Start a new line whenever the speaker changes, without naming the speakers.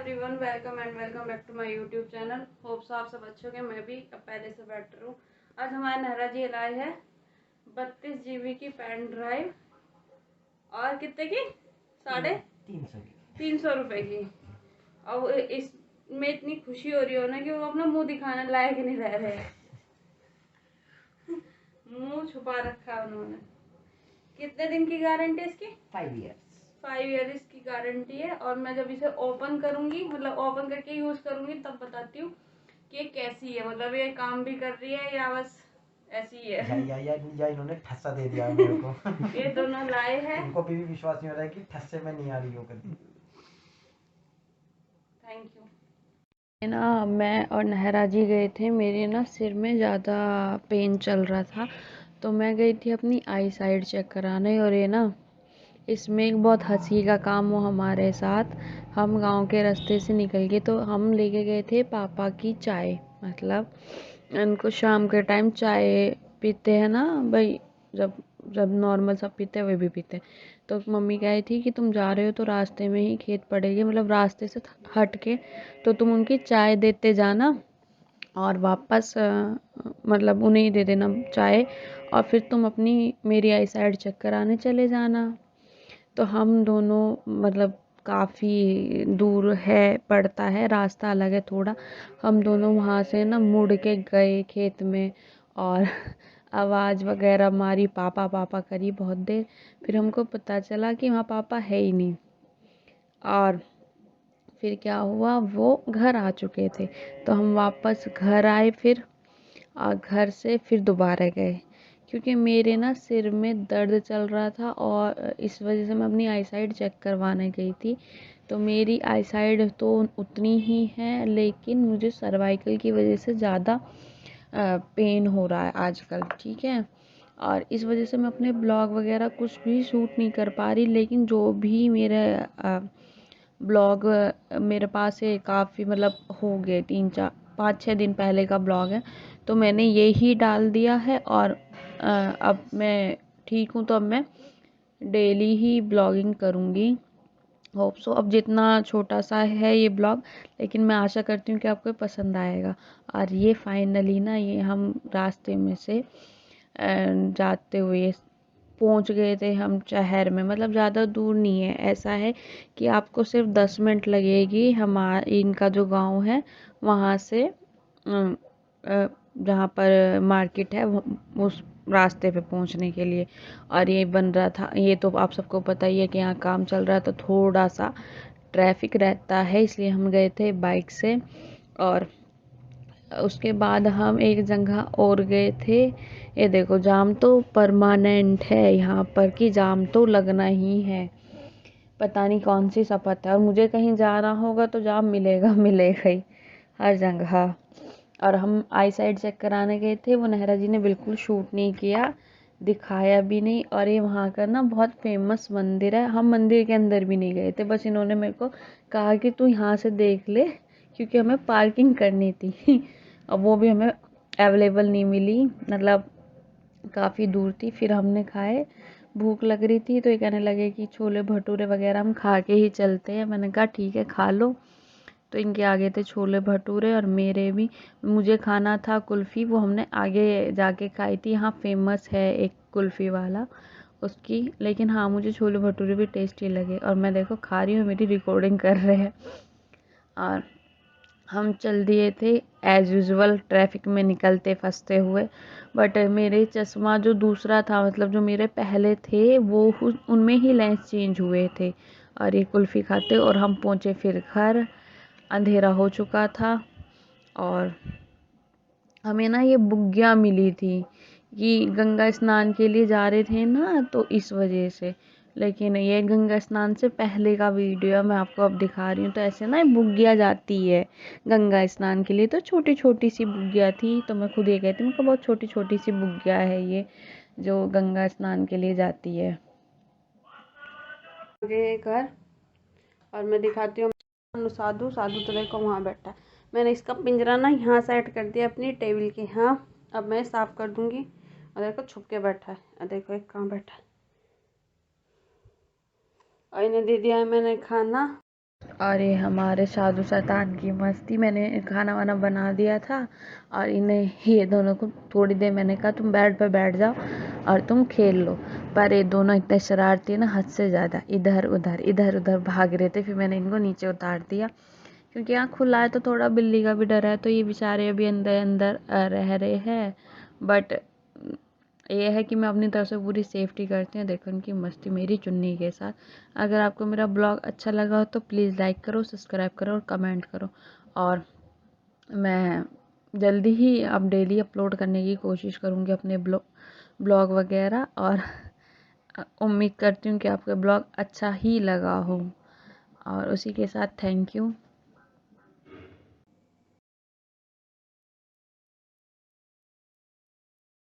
Everyone, welcome and welcome back to my YouTube channel. Hope so आप सब अच्छे होंगे। मैं भी अब पहले से बेटर हूँ। आज हमारे नहरा जी लाए है 32 GB की पेन ड्राइव और कितने की 350 रुपये की। और इसमें इतनी खुशी हो रही हो ना कि वो अपना मुंह दिखाने लायक नहीं रह रहे। मुंह छुपा रखा है उन्होंने। कितने दिन की गारंटी इसकी? 5 ईयर इसकी गारंटी है। और मैं जब इसे ओपन करूंगी, मतलब ओपन करके यूज करूंगी, तब बताती हूँ कि ये कैसी है। मतलब ये काम भी कर रही है या बस ऐसी ही है।
या इन्होंने ठस्सा दे दिया है मेरे को।
ये दोनों लाए हैं।
इनको भी विश्वास नहीं हो रहा है कि ठस्से में नहीं आ रही हो कभी।
Thank you. ना मैं और नहरा जी गए थे। मेरे ना सिर में ज़्यादा पेन चल रहा था, तो मैं गई थी अपनी आई साइड चेक कराने। और ये ना इसमें एक बहुत हंसी का काम हुआ हमारे साथ। हम गांव के रास्ते से निकल गए, तो हम लेके गए थे पापा की चाय। मतलब उनको शाम के टाइम चाय पीते हैं ना भाई, जब जब नॉर्मल सब पीते हैं वे भी पीते हैं। तो मम्मी कही थी कि तुम जा रहे हो तो रास्ते में ही खेत पड़ेगी, मतलब रास्ते से हट के, तो तुम उनकी चाय देते जाना और वापस मतलब उन्हें ही दे देना चाय, और फिर तुम अपनी मेरी आई साइड चेक कराने चले जाना। तो हम दोनों मतलब काफ़ी दूर है, पड़ता है, रास्ता अलग है थोड़ा। हम दोनों वहाँ से ना मुड़ के गए खेत में और आवाज़ वगैरह मारी, पापा पापा करी बहुत देर। फिर हमको पता चला कि वहाँ पापा है ही नहीं। और फिर क्या हुआ, वो घर आ चुके थे। तो हम वापस घर आए फिर, और घर से फिर दोबारा गए, क्योंकि मेरे ना सिर में दर्द चल रहा था और इस वजह से मैं अपनी आई साइड चेक करवाने गई थी। तो मेरी आई साइड तो उतनी ही है, लेकिन मुझे सर्वाइकल की वजह से ज़्यादा पेन हो रहा है आजकल, ठीक है। और इस वजह से मैं अपने ब्लॉग वगैरह कुछ भी शूट नहीं कर पा रही। लेकिन जो भी मेरे ब्लॉग मेरे पास है काफ़ी, मतलब हो गए 3-4-5-6 दिन पहले का ब्लॉग है, तो मैंने ये ही डाल दिया है। और अब मैं ठीक हूँ, तो अब मैं डेली ही ब्लॉगिंग करूँगी। होप सो अब जितना छोटा सा है ये ब्लॉग, लेकिन मैं आशा करती हूँ कि आपको पसंद आएगा। और ये फाइनली ना, ये हम रास्ते में से जाते हुए पहुंच गए थे हम शहर में। मतलब ज़्यादा दूर नहीं है, ऐसा है कि आपको सिर्फ 10 मिनट लगेगी इनका जो गांव है वहाँ से जहाँ पर मार्केट है उस रास्ते पे पहुँचने के लिए। और ये बन रहा था, ये तो आप सबको पता ही है कि यहाँ काम चल रहा था, तो थोड़ा सा ट्रैफिक रहता है, इसलिए हम गए थे बाइक से। और उसके बाद हम एक जगह और गए थे। ये देखो, जाम तो परमानेंट है यहाँ पर, कि जाम तो लगना ही है। पता नहीं कौन सी शपथ है। और मुझे कहीं जाना होगा तो जाम मिलेगा मिलेगा ही हर जगह। और हम आई साइड चेक कराने गए थे, वो नहरा जी ने बिल्कुल शूट नहीं किया, दिखाया भी नहीं। और ये वहाँ का ना बहुत फेमस मंदिर है। हम मंदिर के अंदर भी नहीं गए थे, बस इन्होंने मेरे को कहा कि तू यहाँ से देख ले, क्योंकि हमें पार्किंग करनी थी। और वो भी हमें अवेलेबल नहीं मिली, मतलब काफ़ी दूर थी। फिर हमने खाए, भूख लग रही थी, तो ये कहने लगे कि छोले भटूरे वगैरह हम खा के ही चलते हैं। मैंने कहा ठीक है, खा लो। तो इनके आगे थे छोले भटूरे, और मेरे भी, मुझे खाना था कुल्फ़ी, वो हमने आगे जाके खाई थी। यहाँ फेमस है एक कुल्फ़ी वाला उसकी। लेकिन हाँ, मुझे छोले भटूरे भी टेस्टी लगे। और मैं देखो खा रही हूँ, मेरी रिकॉर्डिंग कर रहे हैं। और हम चल दिए थे एज़ यूजुअल, ट्रैफिक में निकलते फंसते हुए। बट मेरे चश्मा जो दूसरा था, मतलब जो मेरे पहले थे, वो उनमें ही लेंस चेंज हुए थे। और ये कुल्फ़ी खाते और हम पहुँचे फिर घर। अंधेरा हो चुका था और हमें ना ये बुग्गियाँ मिली थी कि गंगा स्नान के लिए जा रहे थे ना, तो इस वजह से। लेकिन ये गंगा स्नान से पहले का वीडियो मैं आपको अब दिखा रही हूँ। तो ऐसे ना बुग्गियाँ जाती है गंगा स्नान के लिए, तो छोटी छोटी सी बुग्गियाँ थी। तो मैं खुद ये कहती हूँ, मुझको बहुत छोटी छोटी सी बुग्गियाँ है ये, जो गंगा स्नान के लिए जाती है। आगे घर, और मैं दिखाती हूँ साधु। साधु तो देखो वहाँ बैठा है। मैंने इसका पिंजरा ना यहाँ सेट कर दिया अपनी टेबल के यहाँ। अब मैं साफ़ कर दूँगी। और देखो छुप के बैठा है, और देखो एक कहाँ बैठा है। और इन्हें दे दिया है मैंने खाना। और ये हमारे साधु शैतान की मस्ती। मैंने खाना वाना बना दिया था और इन्हें ये दोनों को थोड़ी देर मैंने कहा तुम बेड पे बैठ जाओ और तुम खेल लो, पर ये दोनों इतने शरारती है ना, हद से ज़्यादा इधर उधर भाग रहे थे। फिर मैंने इनको नीचे उतार दिया क्योंकि यहाँ खुला है तो थोड़ा बिल्ली का भी डर है, तो ये बेचारे अभी अंदर अंदर रह रहे हैं। बट ये है कि मैं अपनी तरफ से पूरी सेफ्टी करती हूँ। देखो इनकी मस्ती मेरी चुन्नी के साथ। अगर आपको मेरा ब्लॉग अच्छा लगा हो तो प्लीज़ लाइक करो, सब्सक्राइब करो और कमेंट करो। और मैं जल्दी ही अब डेली अपलोड करने की कोशिश करूँगी अपने ब्लॉग वगैरह। और उम्मीद करती हूँ कि आपको ब्लॉग अच्छा ही लगा हो। और उसी के साथ थैंक यू।